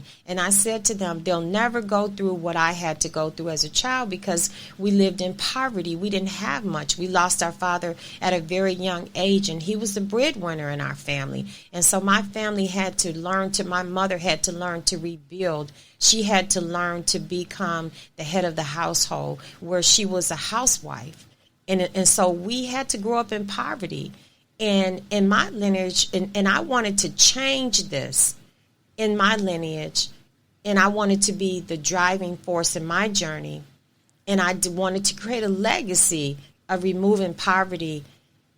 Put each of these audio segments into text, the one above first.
children. And I said to them, they'll never go through what I had to go through as a child because we lived in poverty. We didn't have much. We lost our father at a very young age, and he was the breadwinner in our family. And so my family had to learn to, my mother had to learn to rebuild. She had to learn to become the head of the household, where she was a housewife. And so we had to grow up in poverty. And in my lineage, and I wanted to change this in my lineage, and I wanted to be the driving force in my journey, and I wanted to create a legacy of removing poverty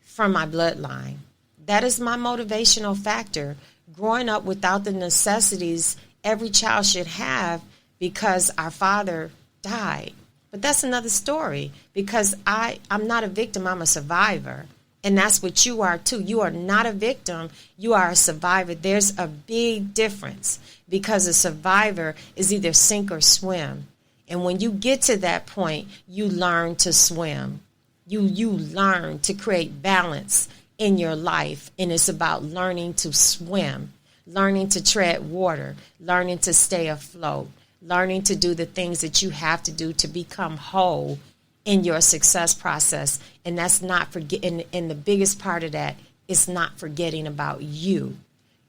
from my bloodline. That is my motivational factor. Growing up without the necessities every child should have because our father died. But that's another story, because I'm not a victim, I'm a survivor. And that's what you are too. You are not a victim, you are a survivor. There's a big difference, because a survivor is either sink or swim. And when you get to that point, you learn to swim. You learn to create balance in your life. And it's about learning to swim, learning to tread water, learning to stay afloat, learning to do the things that you have to do to become whole in your success process. And that's not forgetting. And the biggest part of that is not forgetting about you.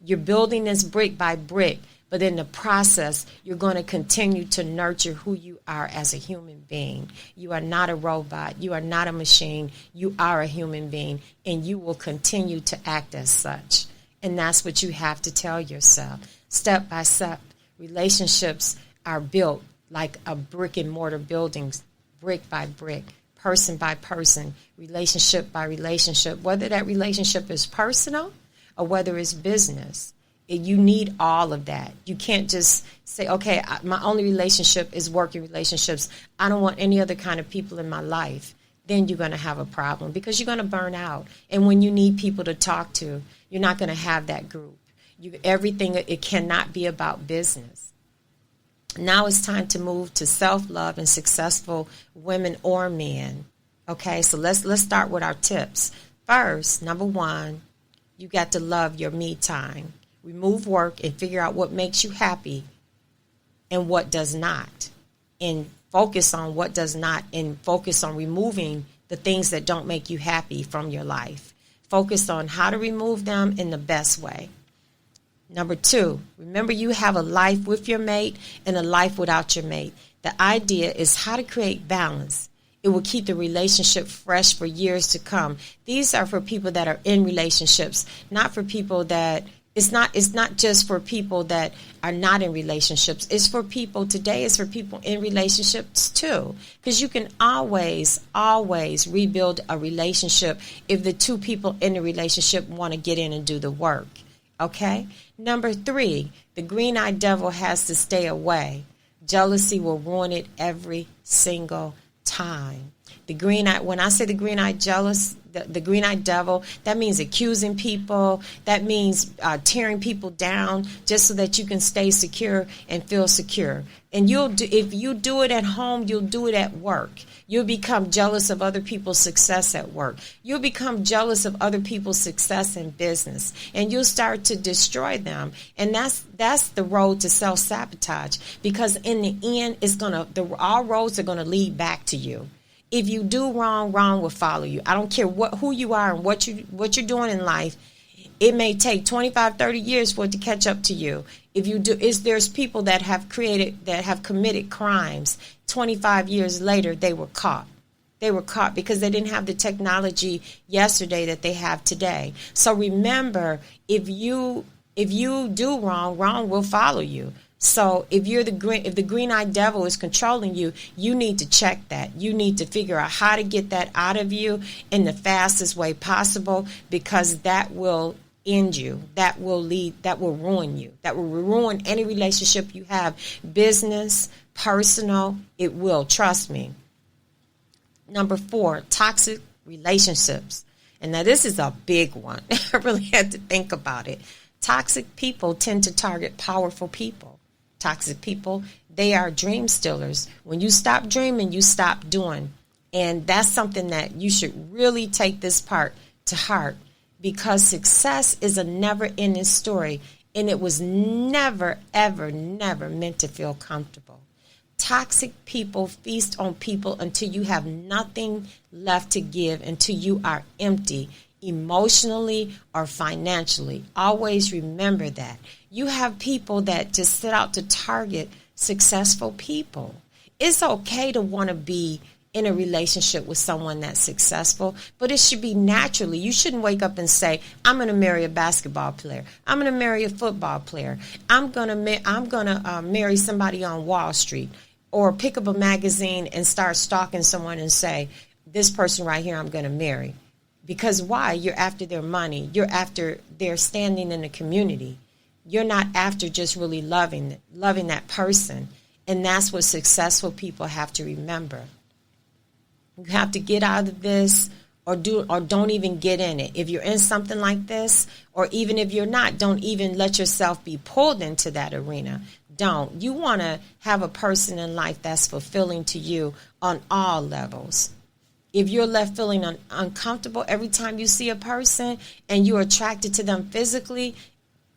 You're building this brick by brick, but in the process, you're going to continue to nurture who you are as a human being. You are not a robot. You are not a machine. You are a human being, and you will continue to act as such. And that's what you have to tell yourself. Step by step, relationships are built like a brick and mortar buildings, brick by brick, person by person, relationship by relationship, whether that relationship is personal or whether it's business. You need all of that. You can't just say, okay, my only relationship is working relationships. I don't want any other kind of people in my life. Then you're going to have a problem, because you're going to burn out. And when you need people to talk to, you're not going to have that group. It cannot be about business. Now it's time to move to self-love and successful women or men. Okay, so let's start with our tips. First, number one, you got to love your me time. Remove work and figure out what makes you happy and what does not. And focus on what does not, and focus on removing the things that don't make you happy from your life. Focus on how to remove them in the best way. Number two, remember you have a life with your mate and a life without your mate. The idea is how to create balance. It will keep the relationship fresh for years to come. These are for people that are in relationships, not for people that, it's not just for people that are not in relationships. It's for people, today is for people in relationships too. Because you can always rebuild a relationship if the two people in the relationship want to get in and do the work. Okay? Number three, the green-eyed devil has to stay away. Jealousy will ruin it every single time. When I say the green-eyed jealous, the green-eyed devil, that means accusing people. That means tearing people down just so that you can stay secure and feel secure. And if you do it at home, you'll do it at work. You'll become jealous of other people's success at work. You'll become jealous of other people's success in business, and you'll start to destroy them. And that's the road to self-sabotage, because in the end, all roads are gonna lead back to you. If you do wrong, wrong will follow you. I don't care who you are and what you're doing in life. It may take 25, 30 years for it to catch up to you. There's people that have committed crimes. 25 years later, they were caught. They were caught because they didn't have the technology yesterday that they have today. So remember, if you do wrong, wrong will follow you. So if the green-eyed devil is controlling you, you need to check that. You need to figure out how to get that out of you in the fastest way possible, because that will end you. That will ruin you. That will ruin any relationship you have. Business, personal, it will. Trust me. Number 4, toxic relationships. And now this is a big one. I really had to think about it. Toxic people tend to target powerful people. Toxic people, they are dream stealers. When you stop dreaming, you stop doing. And that's something that you should really take this part to heart, because success is a never-ending story. And it was never, ever, never meant to feel comfortable. Toxic people feast on people until you have nothing left to give, until you are empty, emotionally or financially. Always remember that. You have people that just set out to target successful people. It's okay to want to be in a relationship with someone that's successful, but it should be naturally. You shouldn't wake up and say, I'm going to marry a basketball player. I'm going to marry a football player. I'm going to marry somebody on Wall Street, or pick up a magazine and start stalking someone and say, this person right here I'm going to marry. Because why? You're after their money. You're after their standing in the community. You're not after just really loving that person. And that's what successful people have to remember. You have to get out of this, or don't even get in it. If you're in something like this, or even if you're not, don't even let yourself be pulled into that arena. Don't. You want to have a person in life that's fulfilling to you on all levels. If you're left feeling uncomfortable every time you see a person and you're attracted to them physically,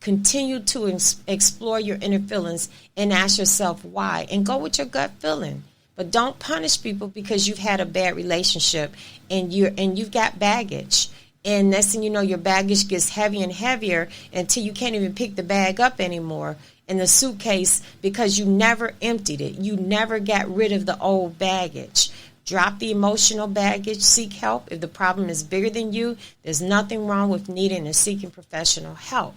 continue to explore your inner feelings and ask yourself why, and go with your gut feeling. But don't punish people because you've had a bad relationship and you've got baggage. And next thing you know, your baggage gets heavier and heavier until you can't even pick the bag up anymore in the suitcase, because you never emptied it. You never got rid of the old baggage. Drop the emotional baggage. Seek help. If the problem is bigger than you, there's nothing wrong with needing and seeking professional help.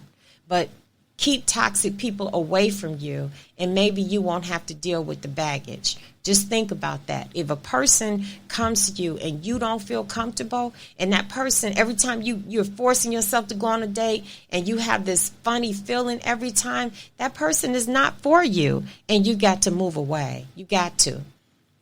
But keep toxic people away from you, and maybe you won't have to deal with the baggage. Just think about that. If a person comes to you and you don't feel comfortable, and that person, every time you're forcing yourself to go on a date and you have this funny feeling every time, that person is not for you, and you got to move away. You got to.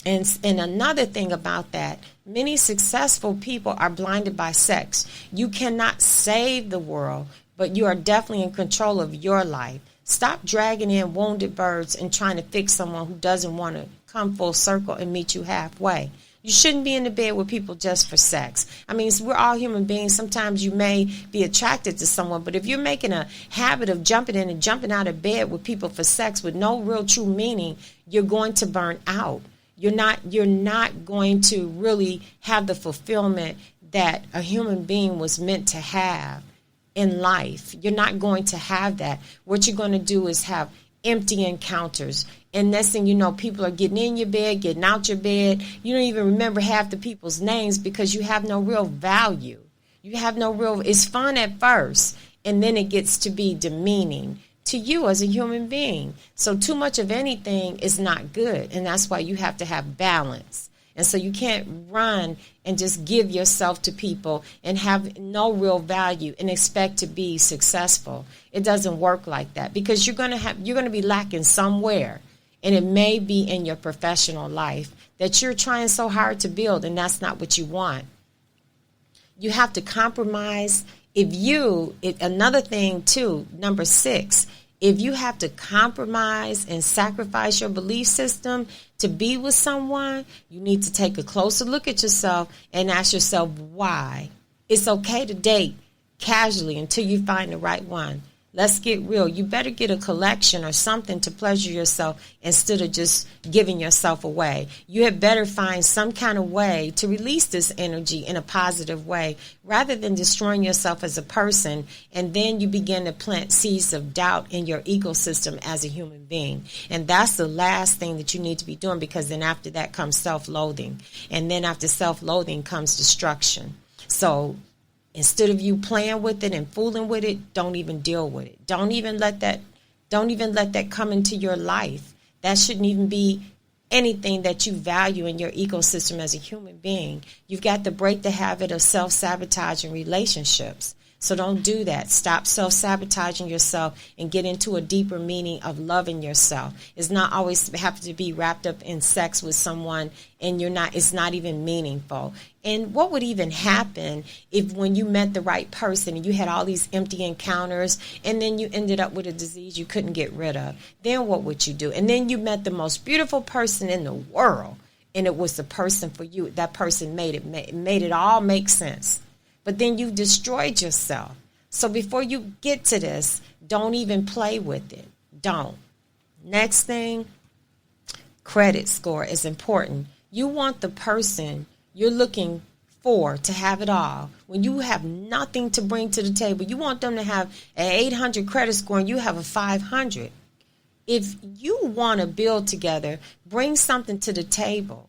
And another thing about that, many successful people are blinded by sex. You cannot save the world, but you are definitely in control of your life. Stop dragging in wounded birds and trying to fix someone who doesn't want to come full circle and meet you halfway. You shouldn't be in the bed with people just for sex. I mean, we're all human beings. Sometimes you may be attracted to someone, but if you're making a habit of jumping in and jumping out of bed with people for sex with no real true meaning, you're going to burn out. You're not going to really have the fulfillment that a human being was meant to have in life. You're not going to have that. What you're going to do is have empty encounters. And next thing you know, people are getting in your bed, getting out your bed. You don't even remember half the people's names because you have no real value. It's fun at first, and then it gets to be demeaning to you as a human being. So too much of anything is not good, and that's why you have to have balance. And so you can't run and just give yourself to people and have no real value and expect to be successful. It doesn't work like that, because you're going to be lacking somewhere, and it may be in your professional life that you're trying so hard to build, and that's not what you want. You have to compromise. Another thing too, number 6, if you have to compromise and sacrifice your belief system to be with someone, you need to take a closer look at yourself and ask yourself why. It's okay to date casually until you find the right one. Let's get real. You better get a collection or something to pleasure yourself instead of just giving yourself away. You had better find some kind of way to release this energy in a positive way rather than destroying yourself as a person, and then you begin to plant seeds of doubt in your ecosystem as a human being. And that's the last thing that you need to be doing, because then after that comes self-loathing. And then after self-loathing comes destruction. So instead of you playing with it and fooling with it, don't even deal with it. Don't even let that come into your life. That shouldn't even be anything that you value in your ecosystem as a human being. You've got to break the habit of self-sabotaging relationships. So don't do that. Stop self-sabotaging yourself and get into a deeper meaning of loving yourself. It's not always have to be wrapped up in sex with someone and it's not even meaningful. And what would even happen if when you met the right person and you had all these empty encounters and then you ended up with a disease you couldn't get rid of? Then what would you do? And then you met the most beautiful person in the world and it was the person for you. That person made it all make sense. But then you've destroyed yourself. So before you get to this, don't even play with it. Don't. Next thing, credit score is important. You want the person you're looking for to have it all. When you have nothing to bring to the table, you want them to have an 800 credit score and you have a 500. If you want to build together, bring something to the table.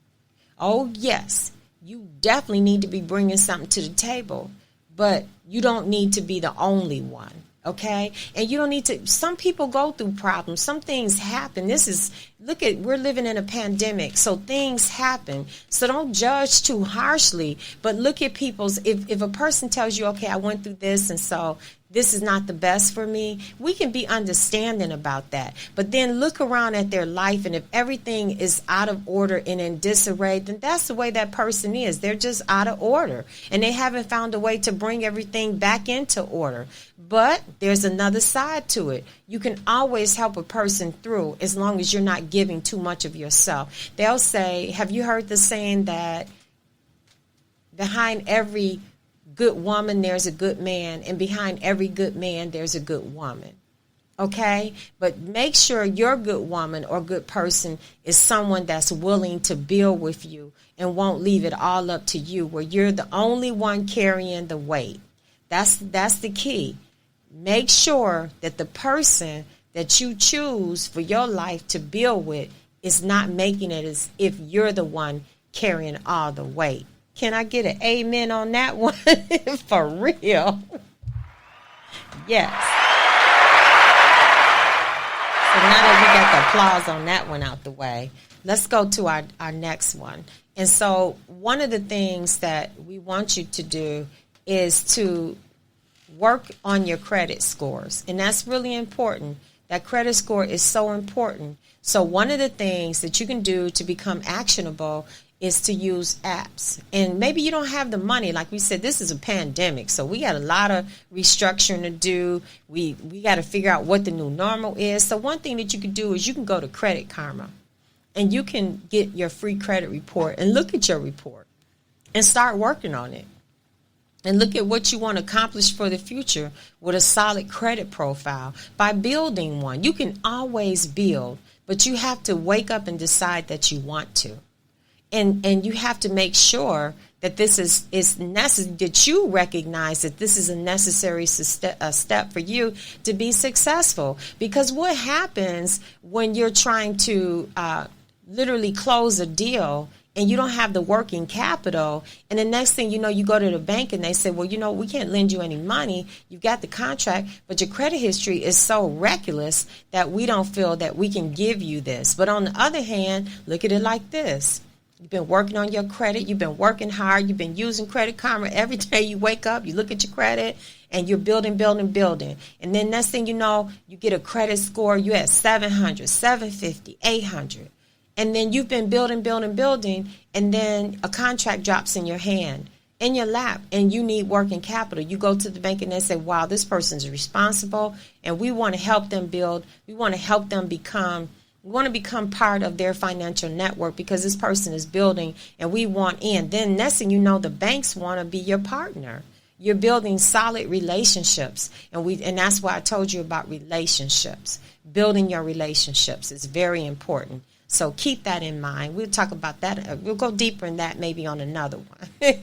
Oh, yes, you definitely need to be bringing something to the table, but you don't need to be the only one. Okay. And you don't need to, some people go through problems. Some things happen. We're living in a pandemic. So things happen. So don't judge too harshly, but look at if a person tells you, okay, I went through this and so this is not the best for me, we can be understanding about that. But then look around at their life, and if everything is out of order and in disarray, then that's the way that person is. They're just out of order, and they haven't found a way to bring everything back into order. But there's another side to it. You can always help a person through as long as you're not giving too much of yourself. They'll say, have you heard the saying that behind every good woman, there's a good man, and behind every good man, there's a good woman. Okay? But make sure your good woman or good person is someone that's willing to build with you and won't leave it all up to you, where you're the only one carrying the weight. That's the key. Make sure that the person that you choose for your life to build with is not making it as if you're the one carrying all the weight. Can I get an amen on that one? For real. Yes. So now that we got the applause on that one out the way, let's go to our next one. And so one of the things that we want you to do is to work on your credit scores. And that's really important. That credit score is so important. So one of the things that you can do to become actionable is to use apps. And maybe you don't have the money. Like we said, this is a pandemic, so we got a lot of restructuring to do. We got to figure out what the new normal is. So one thing that you can do is you can go to Credit Karma, and you can get your free credit report and look at your report and start working on it. And look at what you want to accomplish for the future with a solid credit profile by building one. You can always build, but you have to wake up and decide that you want to. And you have to make sure that this is necessary, that you recognize that this is a necessary step for you to be successful. Because what happens when you're trying to literally close a deal and you don't have the working capital, and the next thing you know, you go to the bank and they say, well, we can't lend you any money. You've got the contract, but your credit history is so reckless that we don't feel that we can give you this. But on the other hand, look at it like this. You've been working on your credit. You've been working hard. You've been using Credit Karma. Every day you wake up, you look at your credit, and you're building. And then next thing you know, you get a credit score. You at 700, 750, 800. And then you've been building. And then a contract drops in your hand, in your lap, and you need working capital. You go to the bank and they say, wow, this person's responsible, and we want to help them build. We want to help them become part of their financial network because this person is building and we want in. Then next thing you know, the banks want to be your partner. You're building solid relationships. And that's why I told you about relationships. Building your relationships is very important. So keep that in mind. We'll talk about that. We'll go deeper in that maybe on another one.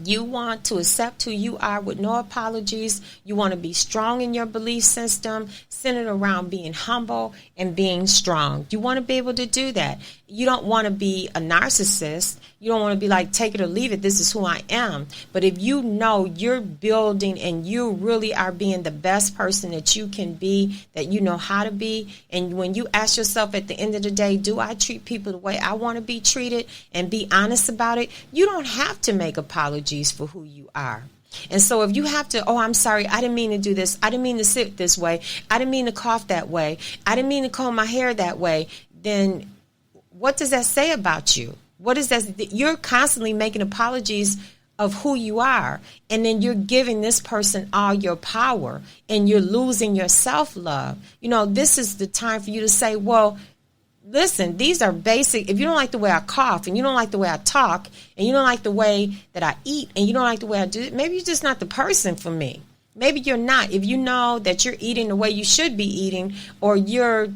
You want to accept who you are with no apologies. You want to be strong in your belief system, centered around being humble and being strong. You want to be able to do that. You don't want to be a narcissist. You don't want to be like, take it or leave it. This is who I am. But if you know you're building and you really are being the best person that you can be, that you know how to be, and when you ask yourself at the end of the day, do I treat people the way I want to be treated, and be honest about it, you don't have to make apologies for who you are. And so if you have to, oh, I'm sorry, I didn't mean to do this. I didn't mean to sit this way. I didn't mean to cough that way. I didn't mean to comb my hair that way. Then what does that say about you? What is that? You're constantly making apologies of who you are. And then you're giving this person all your power and you're losing your self-love. This is the time for you to say, well, Listen, these are basic. If you don't like the way I cough, and you don't like the way I talk, and you don't like the way that I eat, and you don't like the way I do it, maybe you're just not the person for me. Maybe you're not. If you know that you're eating the way you should be eating, or you're